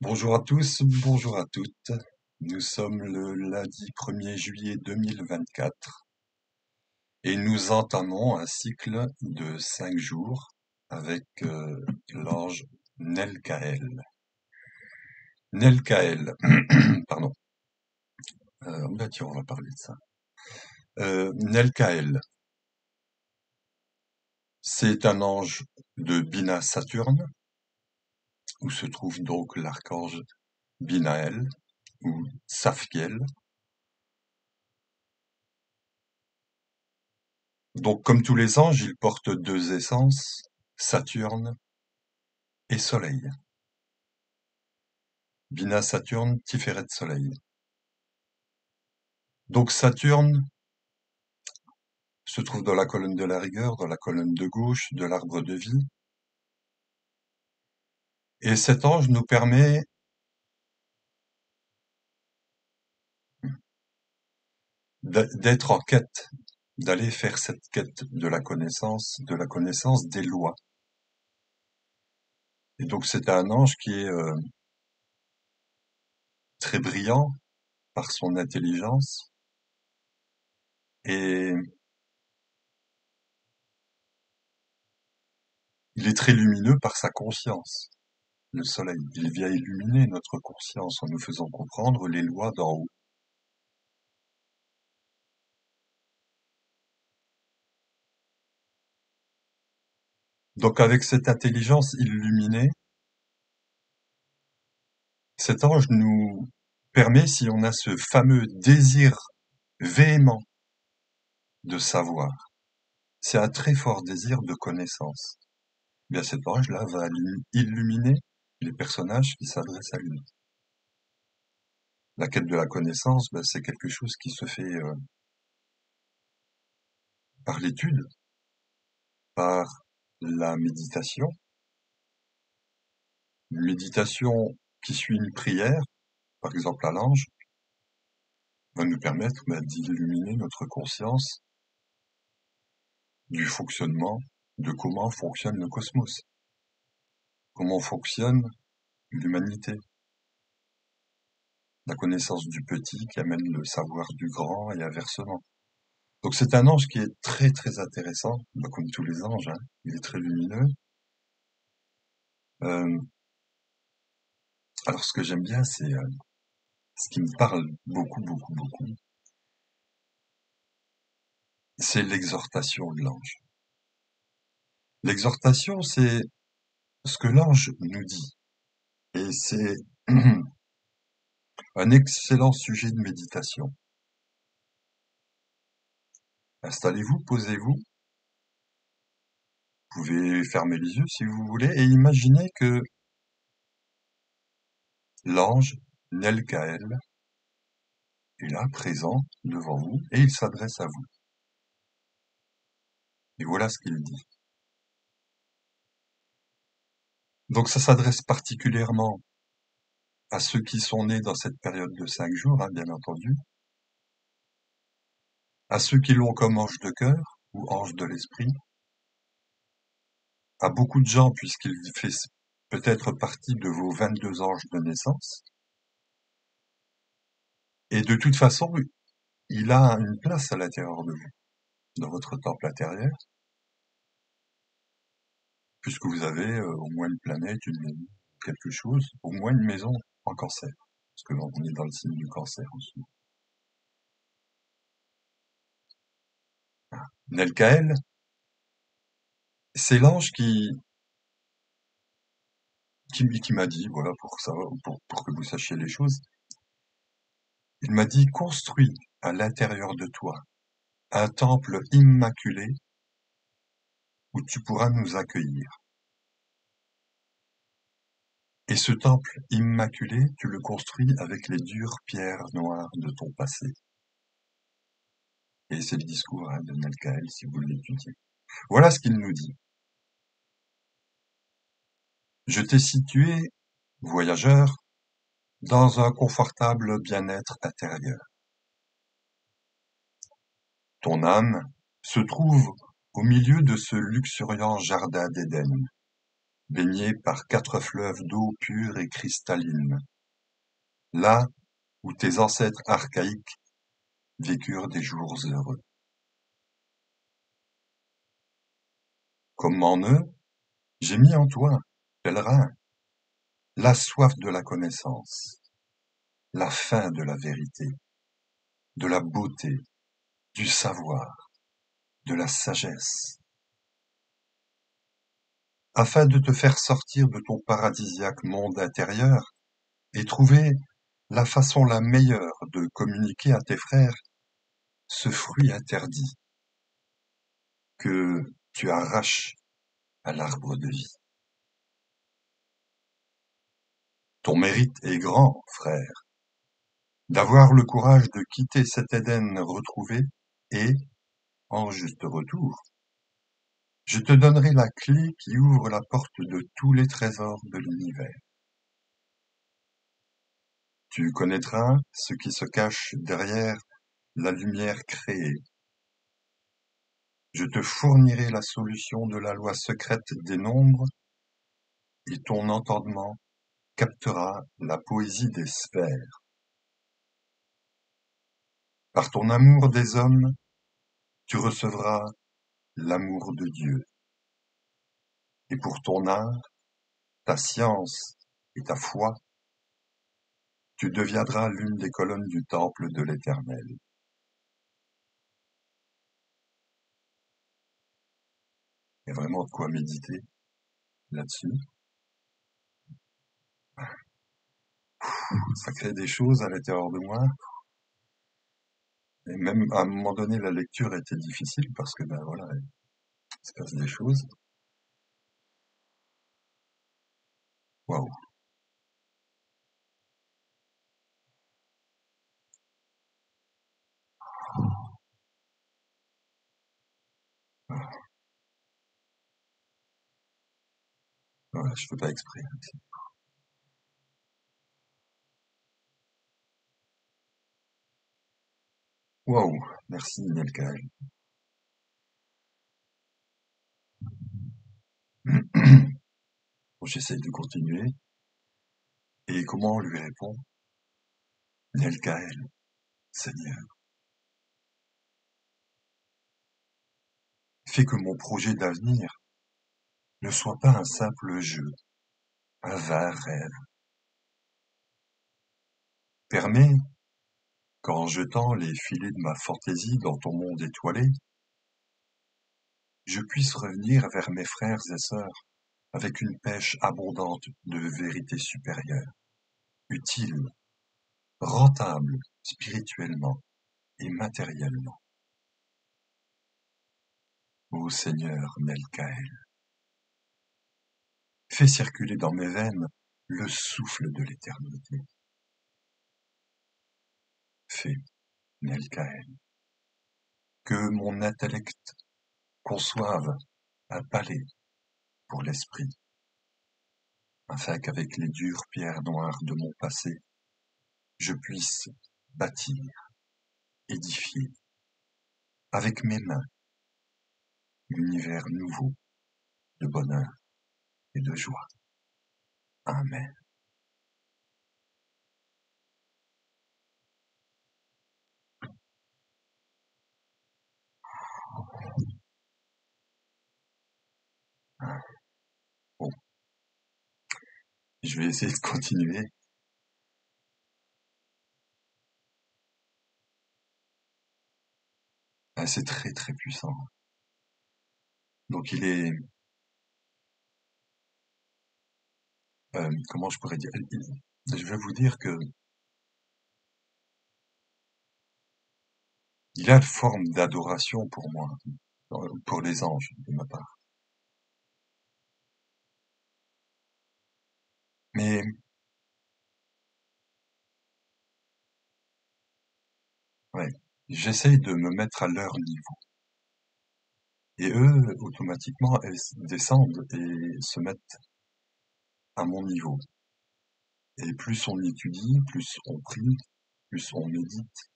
Bonjour à tous, bonjour à toutes. Nous sommes le lundi 1er juillet 2024 et nous entamons un cycle de 5 jours avec l'ange Nelkaël. Nelkaël, pardon. Tiens, on va parler de ça. Nelkaël, c'est un ange de Bina Saturne, où se trouve donc l'archange Binaël ou Saphiel. Donc, comme tous les anges, il porte deux essences, Saturne et Soleil. Bina Saturne, Tiferet Soleil. Donc Saturne se trouve dans la colonne de la rigueur, dans la colonne de gauche de l'arbre de vie. Et cet ange nous permet d'être en quête, d'aller faire cette quête de la connaissance des lois. Et donc c'est un ange qui est très brillant par son intelligence et il est très lumineux par sa conscience. Le soleil, il vient illuminer notre conscience en nous faisant comprendre les lois d'en haut. Donc avec cette intelligence illuminée, cet ange nous permet, si on a ce fameux désir véhément de savoir, c'est un très fort désir de connaissance, eh bien cet ange-là va illuminer les personnages qui s'adressent à lui. La quête de la connaissance, c'est quelque chose qui se fait par l'étude, par la méditation. Une méditation qui suit une prière, par exemple à l'ange, va nous permettre d'illuminer notre conscience du fonctionnement, de comment fonctionne le cosmos, comment fonctionne l'humanité, la connaissance du petit qui amène le savoir du grand et inversement. Donc c'est un ange qui est très très intéressant, comme tous les anges, hein. Il est très lumineux. Euh, alors ce que j'aime bien, c'est ce qui me parle beaucoup, c'est l'exhortation de l'ange. L'exhortation, c'est ce que l'ange nous dit. Et c'est un excellent sujet de méditation. Installez-vous, posez-vous, vous pouvez fermer les yeux si vous voulez, et imaginez que l'ange Nelkaël est là, présent, devant vous, et il s'adresse à vous. Et voilà ce qu'il dit. Donc ça s'adresse particulièrement à ceux qui sont nés dans cette période de 5 jours, hein, bien entendu, à ceux qui l'ont comme ange de cœur ou ange de l'esprit, à beaucoup de gens puisqu'il fait peut-être partie de vos 22 anges de naissance. Et de toute façon, il a une place à l'intérieur de vous, dans votre temple intérieur, puisque vous avez au moins une planète, quelque chose, au moins une maison en Cancer, parce que on est dans le signe du Cancer aussi. Nelkaël, c'est l'ange qui m'a dit, voilà, pour que vous sachiez les choses, il m'a dit, construis à l'intérieur de toi un temple immaculé où tu pourras nous accueillir. Et ce temple immaculé, tu le construis avec les dures pierres noires de ton passé. Et c'est le discours de Nelkaël, si vous l'étudiez. Voilà ce qu'il nous dit. Je t'ai situé, voyageur, dans un confortable bien-être intérieur. Ton âme se trouve au milieu de ce luxuriant jardin d'Éden, baigné par 4 fleuves d'eau pure et cristalline, là où tes ancêtres archaïques vécurent des jours heureux. Comme en eux, j'ai mis en toi, pèlerin, la soif de la connaissance, la faim de la vérité, de la beauté, du savoir, de la sagesse, afin de te faire sortir de ton paradisiaque monde intérieur et trouver la façon la meilleure de communiquer à tes frères ce fruit interdit que tu arraches à l'arbre de vie. Ton mérite est grand, frère, d'avoir le courage de quitter cet Éden retrouvé et, en juste retour, je te donnerai la clé qui ouvre la porte de tous les trésors de l'univers. Tu connaîtras ce qui se cache derrière la lumière créée. Je te fournirai la solution de la loi secrète des nombres et ton entendement captera la poésie des sphères. Par ton amour des hommes, tu recevras l'amour de Dieu. Et pour ton art, ta science et ta foi, tu deviendras l'une des colonnes du temple de l'Éternel. Il y a vraiment de quoi méditer là-dessus. Ça crée des choses à l'intérieur de moi. Et même à un moment donné, la lecture était difficile parce que, ben voilà, il se passe des choses. Waouh. Voilà, je fais pas exprès. Waouh. Merci, Nelka. Bon, j'essaye de continuer. Et comment on lui répond? Nelkaël, Seigneur, fais que mon projet d'avenir ne soit pas un simple jeu, un vain rêve. Permets qu'en jetant les filets de ma fantaisie dans ton monde étoilé, je puisse revenir vers mes frères et sœurs avec une pêche abondante de vérité supérieure, utile, rentable spirituellement et matériellement. Ô Seigneur Melkaël, fais circuler dans mes veines le souffle de l'éternité. Fais, Melkaël, que mon intellect conçoive un palais pour l'esprit, afin qu'avec les dures pierres noires de mon passé, je puisse bâtir, édifier, avec mes mains, l'univers nouveau de bonheur et de joie. Amen. Bon, je vais essayer de continuer. Ah, c'est très très puissant. Donc il est, comment je pourrais dire, je vais vous dire que il a une forme d'adoration pour moi, pour les anges de ma part. Mais ouais, j'essaye de me mettre à leur niveau. Et eux, automatiquement, elles descendent et se mettent à mon niveau. Et plus on étudie, plus on prie, plus on médite.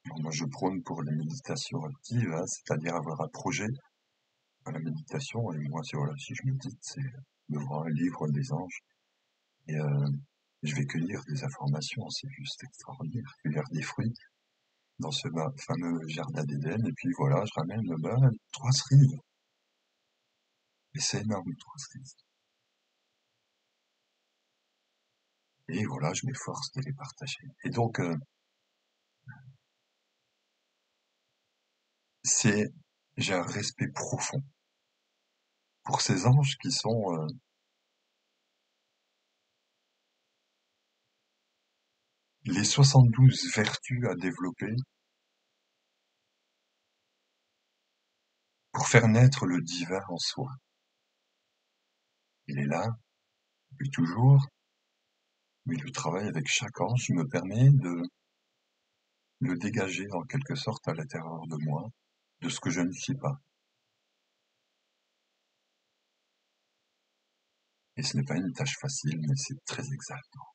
Alors moi, je prône pour les méditations actives, hein, c'est-à-dire avoir un projet à la méditation. Et moi, si, voilà, si je médite, c'est devant un livre des anges, et je vais cueillir des informations, c'est juste extraordinaire, cueillir des fruits dans ce fameux jardin d'Éden, et puis voilà, je ramène 3 cerises, et c'est énorme, 3 cerises. Et voilà, je m'efforce de les partager. Et donc, j'ai un respect profond pour ces anges qui sont les 72 vertus à développer pour faire naître le divin en soi. Il est là, depuis toujours, mais le travail avec chaque ange me permet de le dégager en quelque sorte à l'intérieur de moi, de ce que je ne suis pas. Et ce n'est pas une tâche facile, mais c'est très exaltant.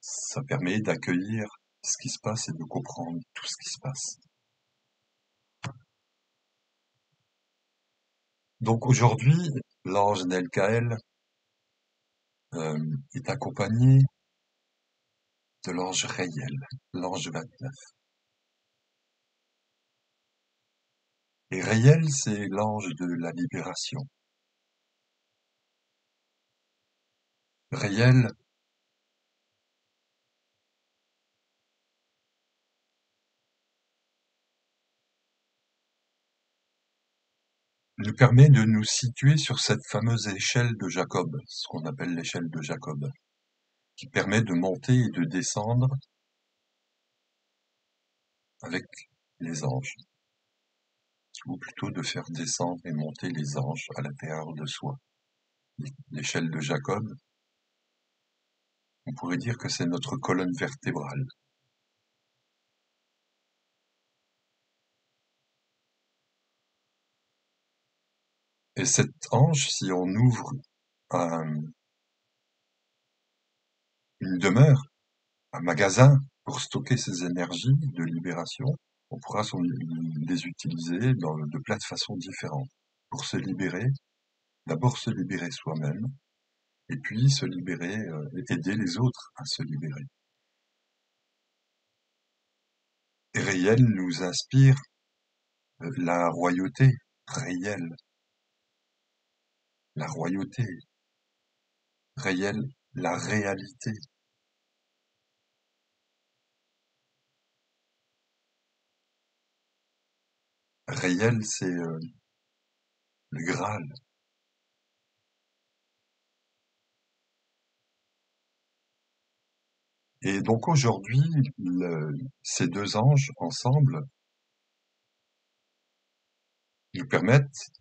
Ça permet d'accueillir ce qui se passe et de comprendre tout ce qui se passe. Donc aujourd'hui, l'ange Nelkaël est accompagné de l'ange Réiel, l'ange 29. Et Réiel, c'est l'ange de la libération. Réiel nous permet de nous situer sur cette fameuse échelle de Jacob, ce qu'on appelle l'échelle de Jacob, qui permet de monter et de descendre avec les anges, ou plutôt de faire descendre et monter les anges à l'intérieur de soi. L'échelle de Jacob, on pourrait dire que c'est notre colonne vertébrale. Et cet ange, si on ouvre une demeure, un magasin pour stocker ces énergies de libération, on pourra les utiliser de plein de façons différentes. Pour se libérer, d'abord se libérer soi-même, et puis se libérer, aider les autres à se libérer. Et Réel nous inspire la royauté réelle, la royauté réelle, la réalité. Réel, c'est le Graal. Et donc aujourd'hui, ces deux anges ensemble nous permettent,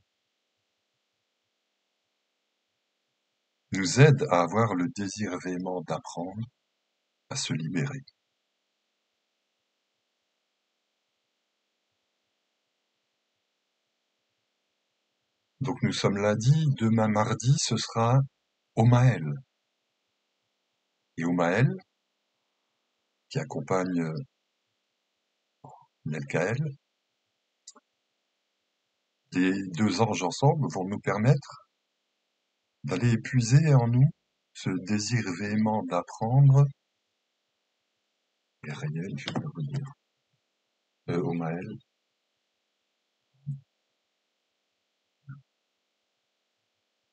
nous aident à avoir le désir véhément d'apprendre à se libérer. Donc nous sommes lundi, demain mardi, ce sera Omaël. Et Omaël, qui accompagne Nelkaël, les deux anges ensemble vont nous permettre d'aller épuiser en nous ce désir véhément d'apprendre. Et réel, je vais le redire. Omaël.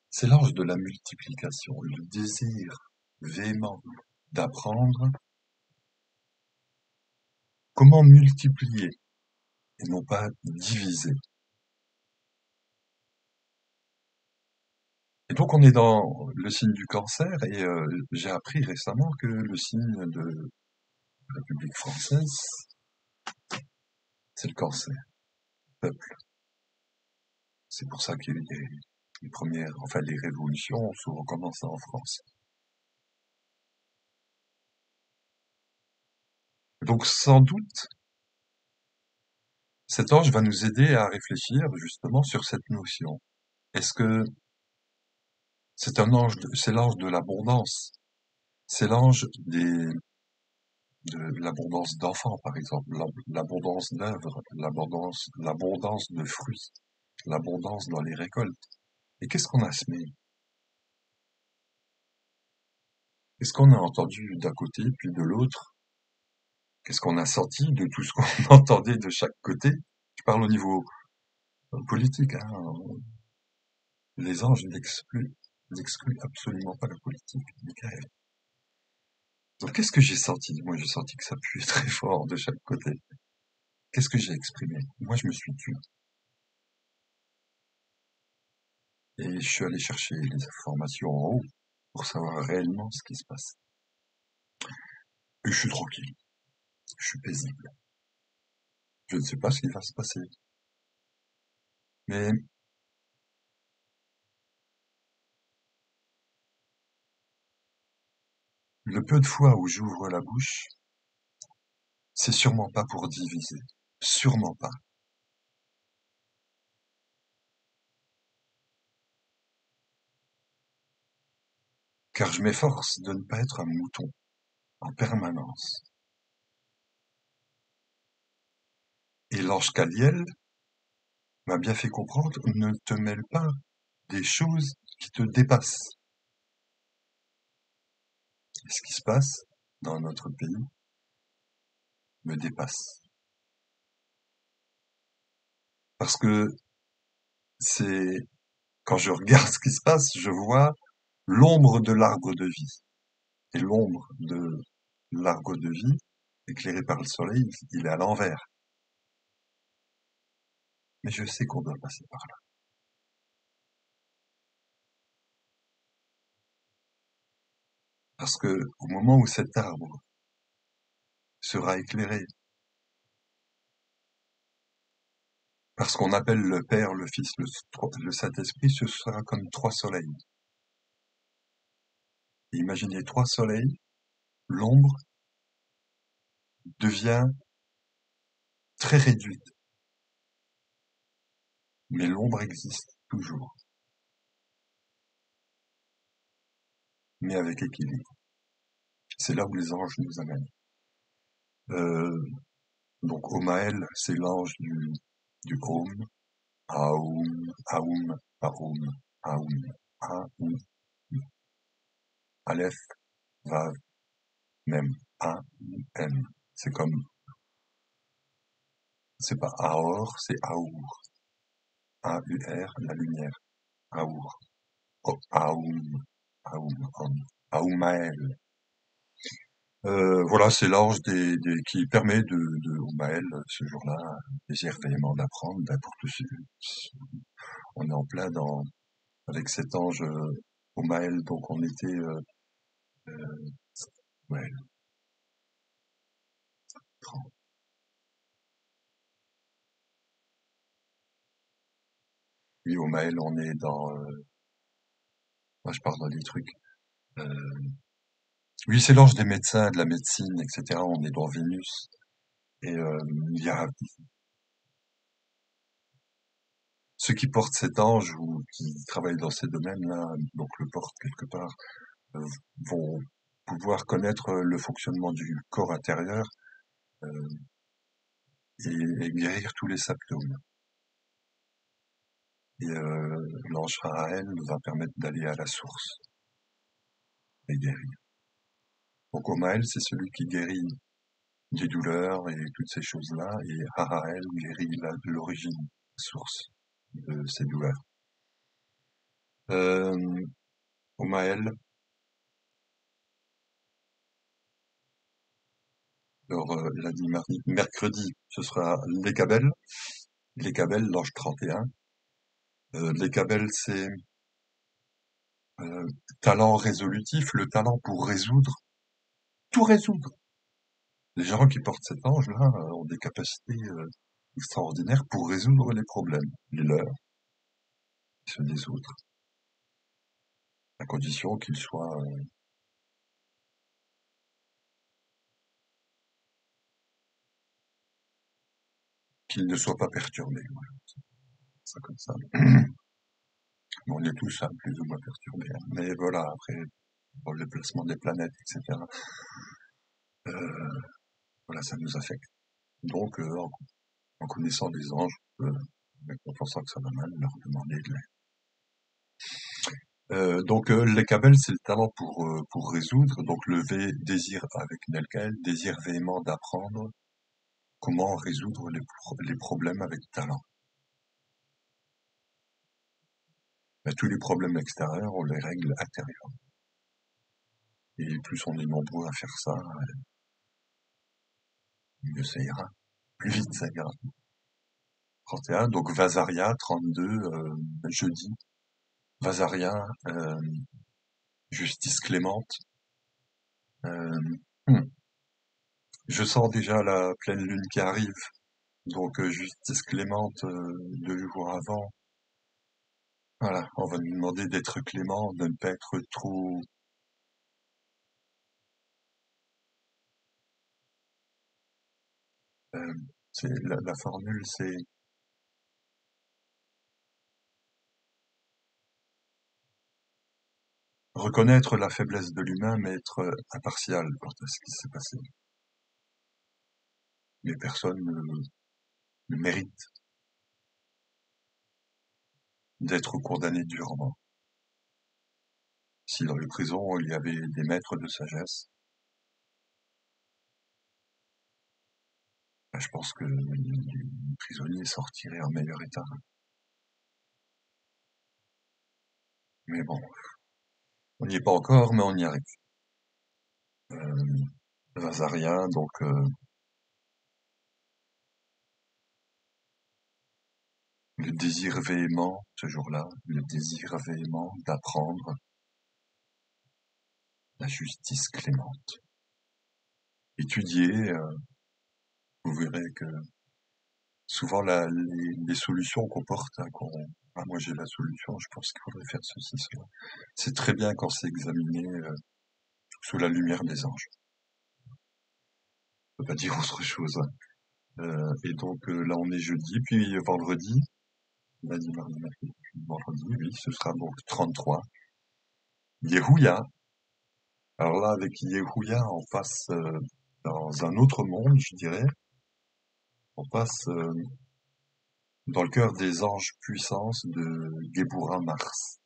C'est l'ange de la multiplication, le désir véhément d'apprendre comment multiplier et non pas diviser. Et donc on est dans le signe du cancer et j'ai appris récemment que le signe de la République française, c'est le cancer, le peuple. C'est pour ça qu'il y a eu les premières, enfin les révolutions ont souvent commencé en France. Donc sans doute, cet ange va nous aider à réfléchir justement sur cette notion. Est-ce que c'est c'est l'ange de l'abondance, c'est l'ange de l'abondance d'enfants, par exemple, l'abondance d'œuvres, l'abondance de fruits. l'abondance dans les récoltes. Et qu'est-ce qu'on a semé? Qu'est-ce qu'on a entendu d'un côté puis de l'autre? Qu'est-ce qu'on a senti de tout ce qu'on entendait de chaque côté? Je parle au niveau politique, hein. Les anges n'excluent absolument pas la politique, Michael. Donc qu'est-ce que j'ai senti? Moi, j'ai senti que ça puait très fort de chaque côté. Qu'est-ce que j'ai exprimé? Moi, je me suis tu. Et je suis allé chercher les informations en haut pour savoir réellement ce qui se passe. Et je suis tranquille, je suis paisible. Je ne sais pas ce qui va se passer. Mais le peu de fois où j'ouvre la bouche, c'est sûrement pas pour diviser. Sûrement pas. Car je m'efforce de ne pas être un mouton en permanence. Et l'ange Caliel m'a bien fait comprendre, ne te mêle pas des choses qui te dépassent. Et ce qui se passe dans notre pays me dépasse. Parce que c'est, quand je regarde ce qui se passe, je vois l'ombre de l'arbre de vie. Et l'ombre de l'arbre de vie, éclairé par le soleil, il est à l'envers. Mais je sais qu'on doit passer par là. Parce que au moment où cet arbre sera éclairé par ce qu'on appelle le Père, le Fils, le Saint-Esprit, ce sera comme trois soleils. Et imaginez trois soleils, l'ombre devient très réduite. Mais l'ombre existe toujours, mais avec équilibre. C'est là où les anges nous amènent. Euh, donc Omaël, c'est l'ange du Aum, Aum, Aum, Aum, Aum, Aum, Aleph, Vav, Mem, A, M. C'est comme, c'est pas Aor, c'est Aour. A-U-R, la lumière. Aour. Oh, Aoum, Aoum, Aoum. Aoumaël. Voilà, c'est l'ange qui permet de Oumaël, ce jour-là, désir véhément d'apprendre, pour tous on est en plein avec cet ange Oumaël, donc on était, euh, ouais, 30. Oui, Oumaël, on est moi je parle dans des trucs, euh, oui, c'est l'ange des médecins, de la médecine, etc. On est dans Vénus. Et il y a ceux qui portent cet ange ou qui travaillent dans ces domaines-là, donc le portent quelque part, euh, vont pouvoir connaître le fonctionnement du corps intérieur euh, et guérir tous les symptômes. Et l'ange Raël va permettre d'aller à la source et guérir. Donc Omaël, c'est celui qui guérit des douleurs et toutes ces choses-là, et Haraël guérit l'origine, la source de ces douleurs. Euh, Omaël, alors lundi, mardi, mercredi, ce sera l'Écabel. L'Écabel, l'ange 31. L'Écabel, c'est talent résolutif, le talent pour résoudre, tout résoudre. Les gens qui portent cet ange-là ont des capacités extraordinaires pour résoudre les problèmes, les leurs, ceux des autres, à condition qu'ils ne soient pas perturbés. Voilà, ça comme ça. Bon, on est tous plus ou moins perturbés, hein. Mais voilà, après, pour le déplacement des planètes, etc., voilà, ça nous affecte. Donc, en connaissant les anges, mais en pensant que ça va mal, leur demander de l'aide. Donc les cabelles, c'est le talent pour résoudre. Donc le V, désir avec Nelkel, désir véhément d'apprendre comment résoudre les problèmes avec talent. Mais tous les problèmes extérieurs, on les règle intérieurs. Et plus on est nombreux à faire ça, mieux ça ira. Plus vite ça ira. 31, donc Vasaria, 32, jeudi. Vasaria, justice clémente. Euh, hmm. Je sens déjà la pleine lune qui arrive, donc justice clémente 2 jours avant. Voilà, on va nous demander d'être clément, de ne pas être trop... euh, la formule, c'est reconnaître la faiblesse de l'humain, mais être impartial quant à ce qui s'est passé. Mais personne ne mérite d'être condamné durement. Si dans les prisons, il y avait des maîtres de sagesse, ben, je pense que les prisonniers sortiraient en meilleur état. Mais bon, on n'y est pas encore, mais on y arrive. Vazarien, donc le désir véhément, ce jour-là, le désir véhément d'apprendre la justice clémente. Étudier, vous verrez que souvent les solutions qu'on porte, hein, moi j'ai la solution, je pense qu'il faudrait faire ceci, cela. C'est très bien quand c'est examiné sous la lumière des anges. On peut pas dire autre chose, hein. Et donc là on est jeudi, puis vendredi, lundi, mardi, mercredi, puis vendredi, oui, ce sera donc 33. Yehuya. Alors là, avec Yehuya, on passe dans un autre monde, je dirais. On passe dans le cœur des anges puissance de Gebura Mars.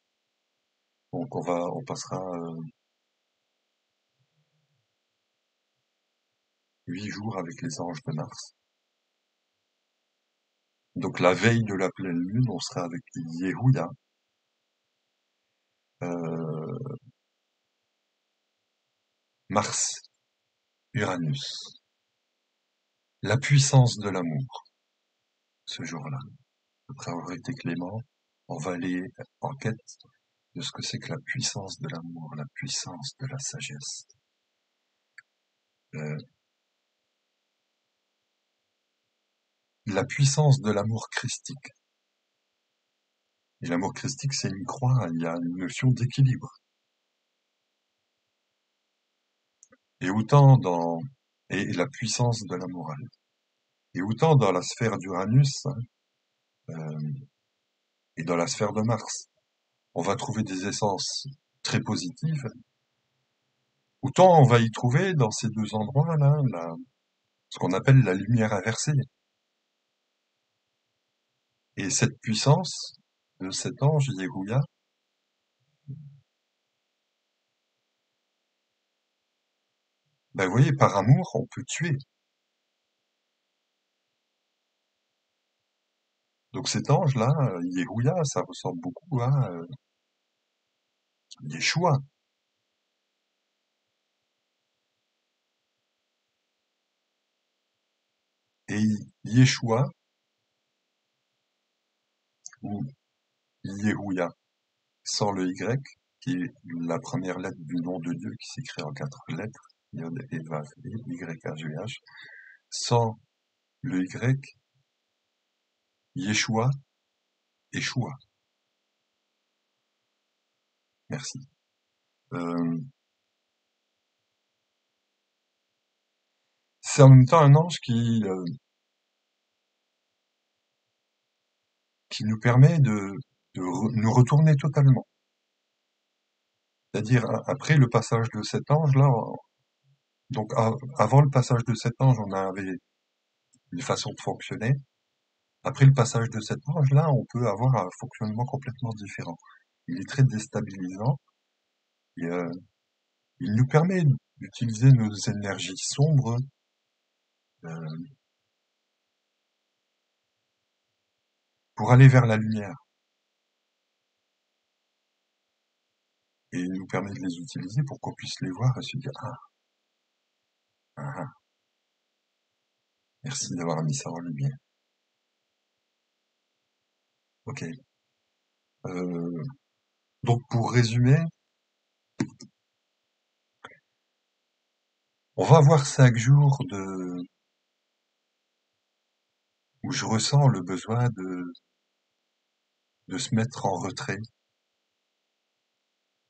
Donc on passera 8 jours avec les anges de Mars. Donc la veille de la pleine lune, on sera avec Yehuya. Euh, Mars, Uranus. La puissance de l'amour, ce jour-là. Après avoir été clément, on va aller en quête de ce que c'est que la puissance de l'amour, la puissance de la sagesse. Euh, la puissance de l'amour christique. Et l'amour christique, c'est une croix, il y a une notion d'équilibre. Et autant dans... Et la puissance de la morale. Et autant dans la sphère d'Uranus et dans la sphère de Mars, on va trouver des essences très positives, autant on va y trouver dans ces deux endroits-là ce qu'on appelle la lumière inversée. Et cette puissance de cet ange Yehuya, ben vous voyez, par amour, on peut tuer. Donc cet ange-là, Yehuya, ça ressemble beaucoup à Yeshua. Et Yeshua, ou Yehuya, sans le Y, qui est la première lettre du nom de Dieu qui s'écrit en 4 lettres, Yod et Vav et Y-H-V-H, sans le Y, Yeshua, Yeshua. Merci. Euh, c'est en même temps un ange qui nous permet de nous retourner totalement. C'est-à-dire, après le passage de cet ange-là, donc avant le passage de cet ange, on avait une façon de fonctionner. Après le passage de cet ange-là, on peut avoir un fonctionnement complètement différent. Il est très déstabilisant et il nous permet d'utiliser nos énergies sombres euh, pour aller vers la lumière. Et il nous permet de les utiliser pour qu'on puisse les voir et se dire ah, ah, ah, merci d'avoir mis ça en lumière. Ok. Euh, donc pour résumer, on va avoir 5 jours où je ressens le besoin de se mettre en retrait,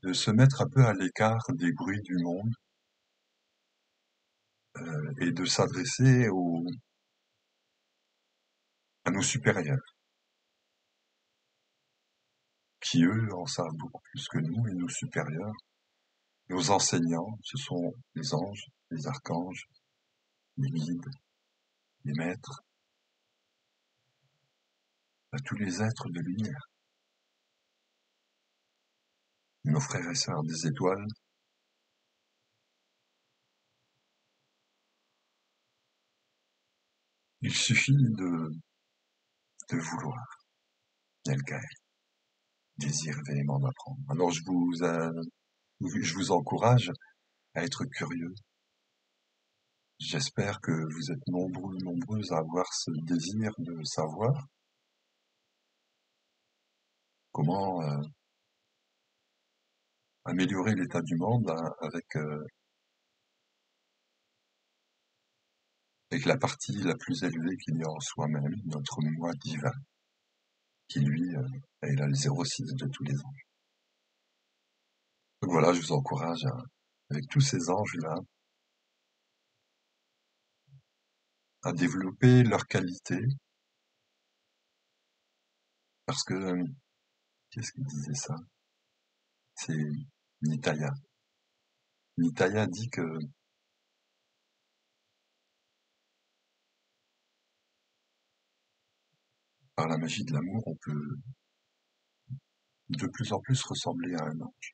de se mettre un peu à l'écart des bruits du monde et de s'adresser à nos supérieurs, qui eux en savent beaucoup plus que nous, et nos supérieurs, nos enseignants, ce sont les anges, les archanges, les guides, les maîtres, tous les êtres de lumière, nos frères et sœurs des étoiles. Il suffit de vouloir, Nelkai, désir véhément d'apprendre. Alors je vous encourage à être curieux. J'espère que vous êtes nombreux, nombreuses à avoir ce désir de savoir comment améliorer l'état du monde hein, avec la partie la plus élevée qu'il y a en soi-même, notre moi divin, qui lui est là le 06 de tous les anges. Donc voilà, je vous encourage avec tous ces anges-là à développer leurs qualités, parce que qu'est-ce qu'il disait ça? C'est Nitaya. Nitaya dit que par la magie de l'amour, on peut de plus en plus ressembler à un ange.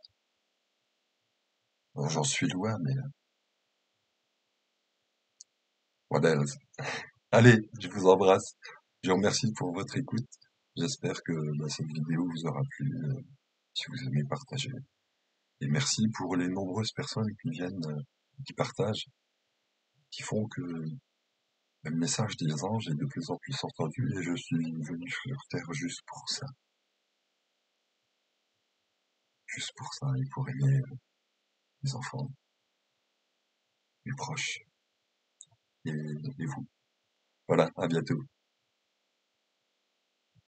Bon, j'en suis loin, mais what else? Allez, je vous embrasse. Je vous remercie pour votre écoute. J'espère que cette vidéo vous aura plu, si vous aimez partager. Et merci pour les nombreuses personnes qui viennent, qui partagent, qui font que le message des anges est de plus en plus entendu et je suis venu sur Terre juste pour ça. Juste pour ça et pour aimer mes enfants, mes proches et vous. Voilà, à bientôt.